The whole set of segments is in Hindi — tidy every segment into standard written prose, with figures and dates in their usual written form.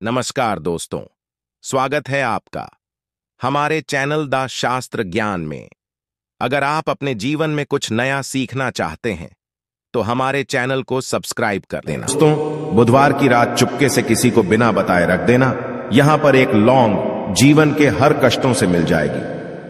नमस्कार दोस्तों, स्वागत है आपका हमारे चैनल द शास्त्र ज्ञान में। अगर आप अपने जीवन में कुछ नया सीखना चाहते हैं तो हमारे चैनल को सब्सक्राइब कर देना। दोस्तों, बुधवार की रात चुपके से किसी को बिना बताए रख देना। यहां पर एक लौंग जीवन के हर कष्टों से मिल जाएगी।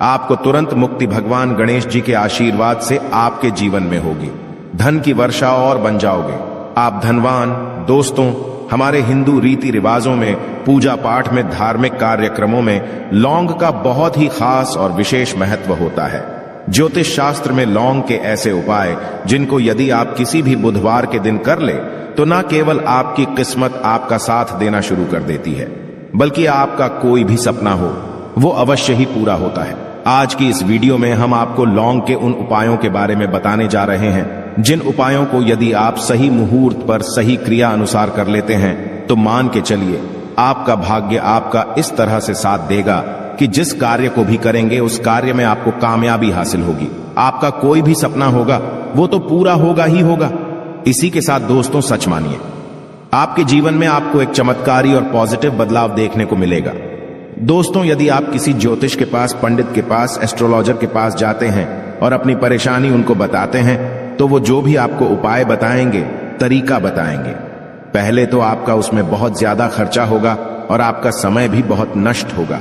आपको तुरंत मुक्ति भगवान गणेश जी के आशीर्वाद से आपके जीवन में होगी। धन की वर्षा और बन जाओगे, आप धनवान। दोस्तों, हमारे हिंदू रीति रिवाजों में, पूजा पाठ में, धार्मिक कार्यक्रमों में लौंग का बहुत ही खास और विशेष महत्व होता है। ज्योतिष शास्त्र में लौंग के ऐसे उपाय जिनको यदि आप किसी भी बुधवार के दिन कर ले तो न केवल आपकी किस्मत आपका साथ देना शुरू कर देती है, बल्कि आपका कोई भी सपना हो वो अवश्य ही पूरा होता है। आज की इस वीडियो में हम आपको लौंग के उन उपायों के बारे में बताने जा रहे हैं जिन उपायों को यदि आप सही मुहूर्त पर सही क्रिया अनुसार कर लेते हैं तो मान के चलिए आपका भाग्य आपका इस तरह से साथ देगा कि जिस कार्य को भी करेंगे उस कार्य में आपको कामयाबी हासिल होगी। आपका कोई भी सपना होगा वो तो पूरा होगा ही होगा। इसी के साथ दोस्तों, सच मानिए, आपके जीवन में आपको एक चमत्कारी और पॉजिटिव बदलाव देखने को मिलेगा। दोस्तों, यदि आप किसी ज्योतिष के पास, पंडित के पास, एस्ट्रोलॉजर के पास जाते हैं और अपनी परेशानी उनको बताते हैं तो वो जो भी आपको उपाय बताएंगे, तरीका बताएंगे, पहले तो आपका उसमें बहुत ज्यादा खर्चा होगा और आपका समय भी बहुत नष्ट होगा।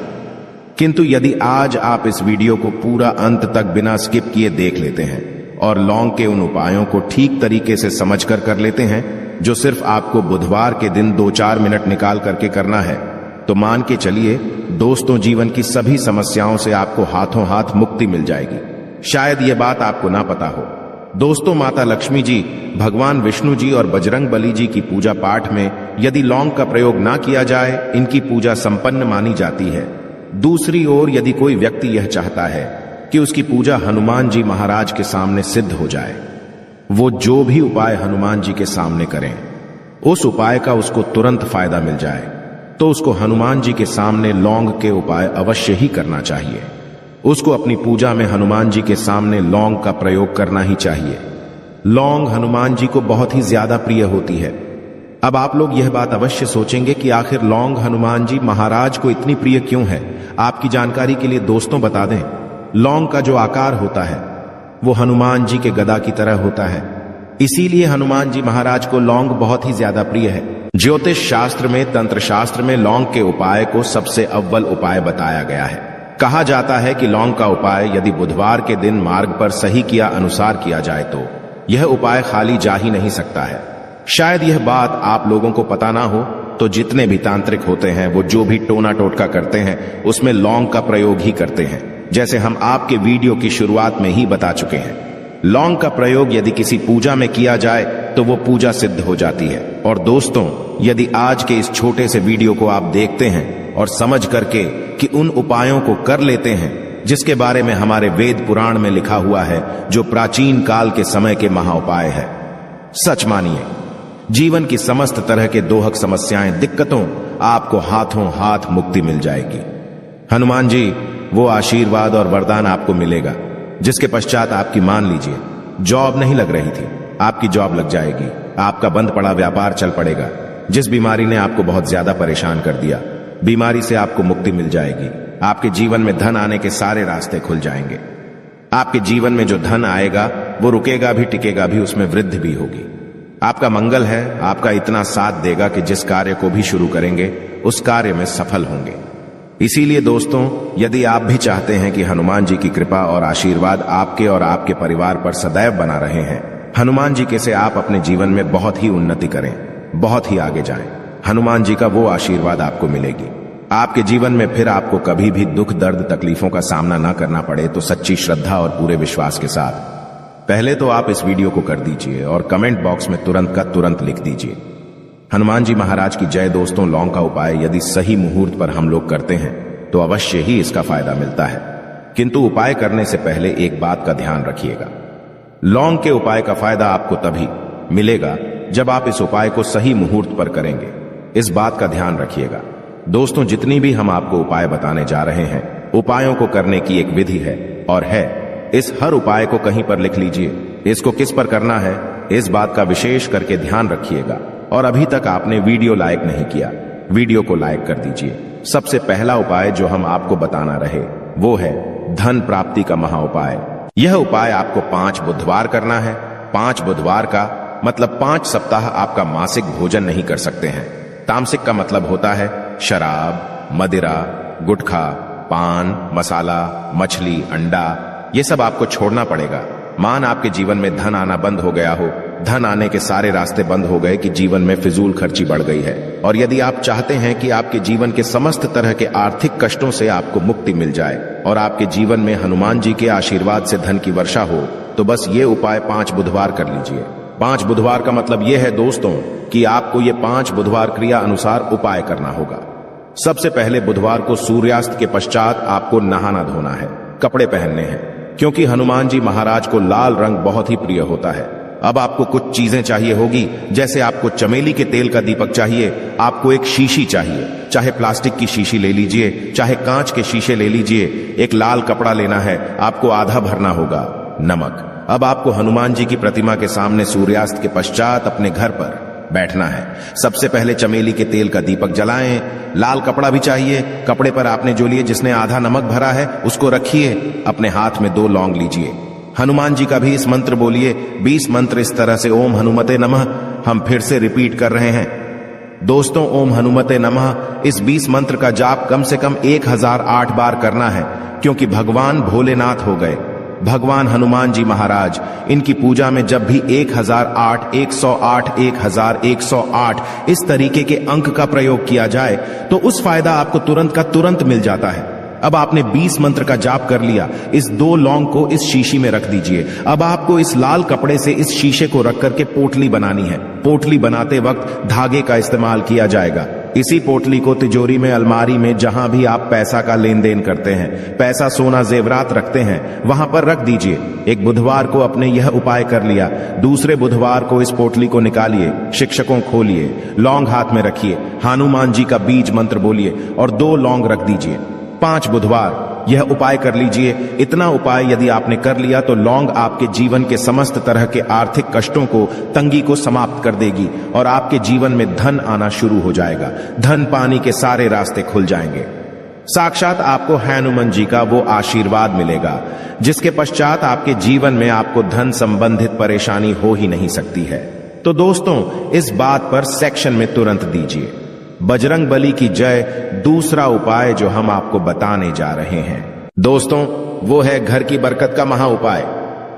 किंतु यदि आज आप इस वीडियो को पूरा अंत तक बिना स्किप किए देख लेते हैं और लौंग के उन उपायों को ठीक तरीके से समझकर कर लेते हैं जो सिर्फ आपको बुधवार के दिन 2-4 मिनट निकाल करके करना है, तो मान के चलिए दोस्तों, जीवन की सभी समस्याओं से आपको हाथों हाथ मुक्ति मिल जाएगी। शायद ये बात आपको ना पता हो दोस्तों, माता लक्ष्मी जी, भगवान विष्णु जी और बजरंग बली जी की पूजा पाठ में यदि लौंग का प्रयोग ना किया जाए, इनकी पूजा संपन्न मानी जाती है। दूसरी ओर यदि कोई व्यक्ति यह चाहता है कि उसकी पूजा हनुमान जी महाराज के सामने सिद्ध हो जाए, वो जो भी उपाय हनुमान जी के सामने करें उस उपाय का उसको तुरंत फायदा मिल जाए, तो उसको हनुमान जी के सामने लौंग के उपाय अवश्य ही करना चाहिए। उसको अपनी पूजा में हनुमान जी के सामने लौंग का प्रयोग करना ही चाहिए। लौंग हनुमान जी को बहुत ही ज्यादा प्रिय होती है। अब आप लोग यह बात अवश्य सोचेंगे कि आखिर लौंग हनुमान जी महाराज को इतनी प्रिय क्यों है। आपकी जानकारी के लिए दोस्तों बता दें, लौंग का जो आकार होता है वो हनुमान जी के गदा की तरह होता है, इसीलिए हनुमान जी महाराज को लौंग बहुत ही ज्यादा प्रिय है। ज्योतिष शास्त्र में, तंत्र शास्त्र में लौंग के उपाय को सबसे अव्वल उपाय बताया गया है। कहा जाता है कि लौंग का उपाय यदि बुधवार के दिन मार्ग पर सही किया अनुसार किया जाए तो यह उपाय खाली जा ही नहीं सकता है। शायद यह बात आप लोगों को पता ना हो, तो जितने भी तांत्रिक होते हैं वो जो भी टोना टोटका करते हैं उसमें लौंग का प्रयोग ही करते हैं, जैसे हम आपके वीडियो की शुरुआत में ही बता चुके हैं। लौंग का प्रयोग यदि किसी पूजा में किया जाए तो वो पूजा सिद्ध हो जाती है। और दोस्तों, यदि आज के इस छोटे से वीडियो को आप देखते हैं और समझ करके कि उन उपायों को कर लेते हैं जिसके बारे में हमारे वेद पुराण में लिखा हुआ है, जो प्राचीन काल के समय के महाउपाय है, सच मानिए जीवन की समस्त तरह के दोहक समस्याएं, दिक्कतों आपको हाथों हाथ मुक्ति मिल जाएगी। हनुमान जी वो आशीर्वाद और वरदान आपको मिलेगा जिसके पश्चात आपकी, मान लीजिए, जॉब नहीं लग रही थी, आपकी जॉब लग जाएगी। आपका बंद पड़ा व्यापार चल पड़ेगा। जिस बीमारी ने आपको बहुत ज्यादा परेशान कर दिया, बीमारी से आपको मुक्ति मिल जाएगी। आपके जीवन में धन आने के सारे रास्ते खुल जाएंगे। आपके जीवन में जो धन आएगा वो रुकेगा भी, टिकेगा भी, उसमें वृद्धि भी होगी। आपका मंगल है, आपका इतना साथ देगा कि जिस कार्य को भी शुरू करेंगे उस कार्य में सफल होंगे। इसीलिए दोस्तों, यदि आप भी चाहते हैं कि हनुमान जी की कृपा और आशीर्वाद आपके और आपके परिवार पर सदैव बना रहे हैं, हनुमान जी के से आप अपने जीवन में बहुत ही उन्नति करें, बहुत ही आगे जाएं, हनुमान जी का वो आशीर्वाद आपको मिलेगी। आपके जीवन में फिर आपको कभी भी दुख, दर्द, तकलीफों का सामना ना करना पड़े, तो सच्ची श्रद्धा और पूरे विश्वास के साथ पहले तो आप इस वीडियो को कर दीजिए और कमेंट बॉक्स में तुरंत का तुरंत लिख दीजिए, हनुमान जी महाराज की जय। दोस्तों, लौंग का उपाय यदि सही मुहूर्त पर हम लोग करते हैं तो अवश्य ही इसका फायदा मिलता है। किंतु उपाय करने से पहले एक बात का ध्यान रखिएगा, लौंग के उपाय का फायदा आपको तभी मिलेगा जब आप इस उपाय को सही मुहूर्त पर करेंगे। इस बात का ध्यान रखिएगा। दोस्तों, जितनी भी हम आपको उपाय बताने जा रहे हैं, उपायों को करने की एक विधि है और है। इस हर उपाय को कहीं पर लिख लीजिए। इसको किस पर करना है, इस बात का विशेष करके ध्यान रखिएगा। और अभी तक आपने वीडियो लाइक नहीं किया वीडियो को लाइक कर दीजिए। सबसे पहला उपाय जो हम आपको बताना रहे वो है धन प्राप्ति का महा उपाय। यह उपाय आपको 5 बुधवार करना है। 5 बुधवार का मतलब 5 सप्ताह आपका मासिक भोजन नहीं कर सकते हैं। तामसिक का मतलब होता है शराब, मदिरा, गुटखा, पान, मसाला, मछली, अंडा, ये सब आपको छोड़ना पड़ेगा। मान आपके जीवन में धन आना बंद हो गया हो, धन आने के सारे रास्ते बंद हो गए कि जीवन में फिजूल खर्ची बढ़ गई है, और यदि आप चाहते हैं कि आपके जीवन के समस्त तरह के आर्थिक कष्टों से आपको मुक्ति मिल जाए और आपके जीवन में हनुमान जी के आशीर्वाद से धन की वर्षा हो, तो बस ये उपाय 5 बुधवार कर लीजिए। 5 बुधवार का मतलब यह है दोस्तों कि आपको ये 5 बुधवार क्रिया अनुसार उपाय करना होगा। सबसे पहले बुधवार को सूर्यास्त के पश्चात आपको नहाना धोना है, कपड़े पहनने हैं, क्योंकि हनुमान जी महाराज को लाल रंग बहुत ही प्रिय होता है। अब आपको कुछ चीजें चाहिए होगी, जैसे आपको चमेली के तेल का दीपक चाहिए, आपको एक शीशी चाहिए, चाहे प्लास्टिक की शीशी ले लीजिए, चाहे कांच के शीशे ले लीजिए, एक लाल कपड़ा लेना है, आपको आधा भरना होगा नमक। अब आपको हनुमान जी की प्रतिमा के सामने सूर्यास्त के पश्चात अपने घर पर बैठना है। सबसे पहले चमेली के तेल का दीपक जलाएं, लाल कपड़ा भी चाहिए, कपड़े पर आपने जो लिए जिसने आधा नमक भरा है उसको रखिए, अपने हाथ में 2 लौंग लीजिए, हनुमान जी का भी इस मंत्र बोलिए, 20 मंत्र इस तरह से ओम हनुमते नमः हम फिर से रिपीट कर रहे हैं। दोस्तों, ओम हनुमते नमः इस 20 मंत्र का जाप कम से कम 1008 बार करना है, क्योंकि भगवान भोलेनाथ हो गए भगवान हनुमान जी महाराज। इनकी पूजा में जब भी 1008, 108, 1108 इस तरीके के अंक का प्रयोग किया जाए तो उस फायदा आपको तुरंत का तुरंत मिल जाता है। अब आपने 20 मंत्र का जाप कर लिया, इस 2 लौंग को इस शीशी में रख दीजिए। अब आपको इस लाल कपड़े से इस शीशे को रख करके पोटली बनानी है। पोटली बनाते वक्त धागे का इस्तेमाल किया जाएगा। इसी पोटली को तिजोरी में, अलमारी में, जहां भी आप पैसा का लेन देन करते हैं, पैसा, सोना, जेवरात रखते हैं, वहां पर रख दीजिए। एक बुधवार को आपने यह उपाय कर लिया, दूसरे बुधवार को इस पोटली को निकालिए, शिक्षकों खोलिए, लौंग हाथ में रखिए, हनुमान जी का बीज मंत्र बोलिए और 2 लौंग रख दीजिए। 5 बुधवार यह उपाय कर लीजिए। इतना उपाय यदि आपने कर लिया तो लौंग आपके जीवन के समस्त तरह के आर्थिक कष्टों को, तंगी को समाप्त कर देगी और आपके जीवन में धन आना शुरू हो जाएगा। धन पानी के सारे रास्ते खुल जाएंगे। साक्षात आपको हनुमान जी का वो आशीर्वाद मिलेगा जिसके पश्चात आपके जीवन में आपको धन संबंधित परेशानी हो ही नहीं सकती है। तो दोस्तों, इस बात पर सेक्शन में तुरंत दीजिए बजरंग बली की जय। दूसरा उपाय जो हम आपको बताने जा रहे हैं दोस्तों, वो है घर की बरकत का महा उपाय।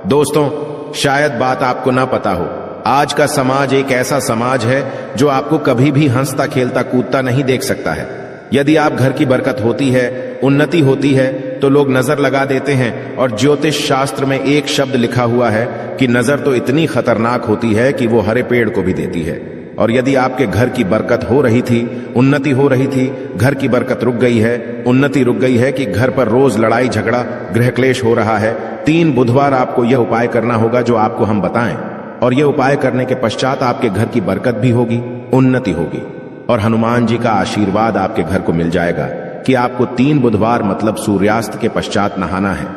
दोस्तों, शायद बात आपको ना पता हो, आज का समाज एक ऐसा समाज है जो आपको कभी भी हंसता खेलता कूदता नहीं देख सकता है। यदि आप घर की बरकत होती है, उन्नति होती है, तो लोग नजर लगा देते हैं। और ज्योतिष शास्त्र में एक शब्द लिखा हुआ है कि नजर तो इतनी खतरनाक होती है कि वो हरे पेड़ को भी देती है। और यदि आपके घर की बरकत हो रही थी, उन्नति हो रही थी, घर की बरकत रुक गई है, उन्नति रुक गई है कि घर पर रोज लड़ाई झगड़ा, गृह क्लेश हो रहा है, 3 बुधवार आपको यह उपाय करना होगा जो आपको हम बताएं। और यह उपाय करने के पश्चात आपके घर की बरकत भी होगी, उन्नति होगी और हनुमान जी का आशीर्वाद आपके घर को मिल जाएगा कि आपको 3 बुधवार मतलब सूर्यास्त के पश्चात नहाना है।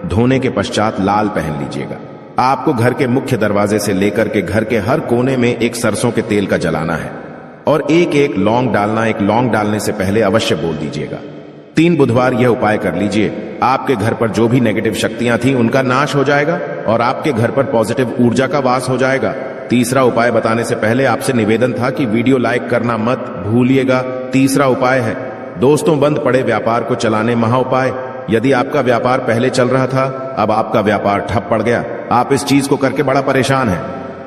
धोने के पश्चात लाल पहन लीजिएगा। आपको घर के मुख्य दरवाजे से लेकर के घर के हर कोने में एक सरसों के तेल का जलाना है और एक लौंग डालना। एक लौंग डालने से पहले अवश्य बोल दीजिएगा। 3 बुधवार यह उपाय कर लीजिए। आपके घर पर जो भी नेगेटिव शक्तियां थी उनका नाश हो जाएगा और आपके घर पर पॉजिटिव ऊर्जा का वास हो जाएगा। तीसरा उपाय बताने से पहले आपसे निवेदन था कि वीडियो लाइक करना मत भूलिएगा। तीसरा उपाय है दोस्तों, बंद पड़े व्यापार को चलाने महा उपाय। यदि आपका व्यापार पहले चल रहा था, अब आपका व्यापार ठप पड़ गया, आप इस चीज को करके बड़ा परेशान हैं,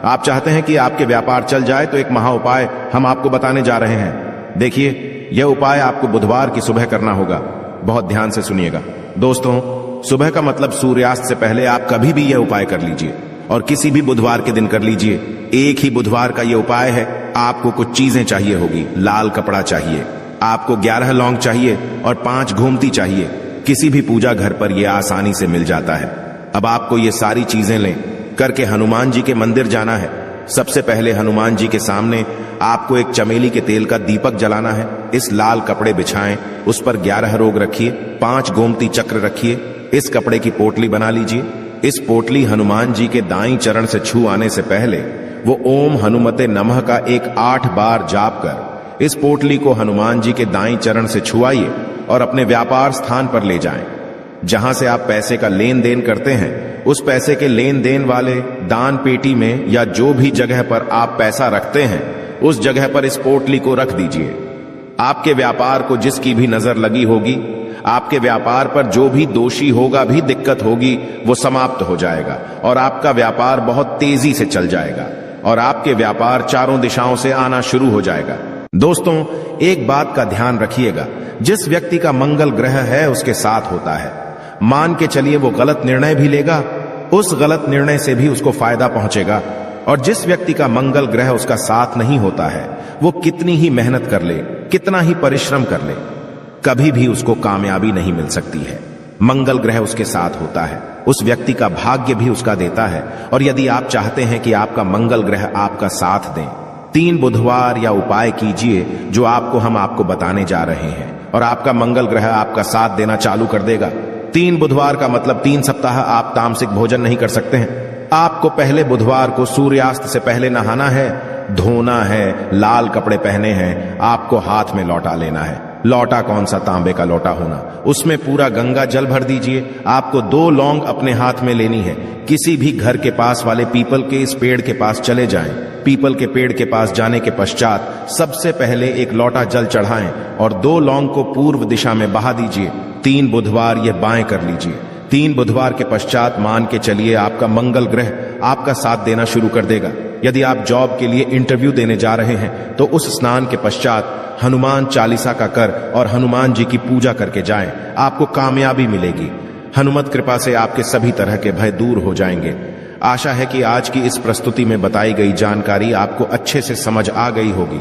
आप चाहते हैं कि आपके व्यापार चल जाए, तो एक महा उपाय हम आपको बताने जा रहे हैं। देखिए, यह उपाय आपको बुधवार की सुबह करना होगा। बहुत ध्यान से सुनिएगा दोस्तों। सुबह का मतलब सूर्यास्त से पहले आप कभी भी यह उपाय कर लीजिए और किसी भी बुधवार के दिन कर लीजिए। एक ही बुधवार का यह उपाय है। आपको कुछ चीजें चाहिए होगी। लाल कपड़ा चाहिए, आपको 11 लौंग चाहिए और 5 घूमती चाहिए। किसी भी पूजा घर पर यह आसानी से मिल जाता है। अब आपको ये सारी चीजें लें करके हनुमान जी के मंदिर जाना है। सबसे पहले हनुमान जी के सामने आपको एक चमेली के तेल का दीपक जलाना है। इस लाल कपड़े बिछाएं, उस पर 11 रोग रखिए, 5 गोमती चक्र रखिए। इस कपड़े की पोटली बना लीजिए। इस पोटली हनुमान जी के दाईं चरण से छू आने से पहले वो ओम हनुमते नमः का एक 8 बार जाप कर इस पोटली को हनुमान जी के दाईं चरण से छुआइए और अपने व्यापार स्थान पर ले जाएं। जहां से आप पैसे का लेन देन करते हैं, उस पैसे के लेन देन वाले दान पेटी में या जो भी जगह पर आप पैसा रखते हैं, उस जगह पर इस पोटली को रख दीजिए। आपके व्यापार को जिसकी भी नजर लगी होगी, आपके व्यापार पर जो भी दोषी होगा, भी दिक्कत होगी, वो समाप्त हो जाएगा और आपका व्यापार बहुत तेजी से चल जाएगा और आपके व्यापार चारों दिशाओं से आना शुरू हो जाएगा। दोस्तों, एक बात का ध्यान रखिएगा, जिस व्यक्ति का मंगल ग्रह है उसके साथ होता है, मान के चलिए वो गलत निर्णय भी लेगा, उस गलत निर्णय से भी उसको फायदा पहुंचेगा। और जिस व्यक्ति का मंगल ग्रह उसका साथ नहीं होता है, वो कितनी ही मेहनत कर ले, कितना ही परिश्रम कर ले, कभी भी उसको कामयाबी नहीं मिल सकती है। मंगल ग्रह उसके साथ होता है, उस व्यक्ति का भाग्य भी उसका देता है। और यदि आप चाहते हैं कि आपका मंगल ग्रह आपका साथ दें, 3 बुधवार या उपाय कीजिए जो हम आपको बताने जा रहे हैं, और आपका मंगल ग्रह आपका साथ देना चालू कर देगा। 3 बुधवार का मतलब 3 सप्ताह आप तामसिक भोजन नहीं कर सकते हैं। आपको पहले बुधवार को सूर्यास्त से पहले नहाना है, धोना है, लाल कपड़े पहने हैं, आपको हाथ में लौटा लेना है। लौटा कौन सा, तांबे का लौटा होना, उसमें पूरा गंगा जल भर दीजिए। आपको 2 लौंग अपने हाथ में लेनी है। किसी भी घर के पास वाले पीपल के इस पेड़ के पास चले जाएं। पीपल के पेड़ के पास जाने के पश्चात सबसे पहले एक लौटा जल चढ़ाएं और 2 लौंग को पूर्व दिशा में बहा दीजिए। 3 बुधवार ये बाएं कर लीजिए। 3 बुधवार के पश्चात मान के चलिए आपका मंगल ग्रह आपका साथ देना शुरू कर देगा। यदि आप जॉब के लिए इंटरव्यू देने जा रहे हैं तो उस स्नान के पश्चात हनुमान चालीसा का कर और हनुमान जी की पूजा करके जाएं, आपको कामयाबी मिलेगी। हनुमत कृपा से आपके सभी तरह के भय दूर हो जाएंगे। आशा है कि आज की इस प्रस्तुति में बताई गई जानकारी आपको अच्छे से समझ आ गई होगी।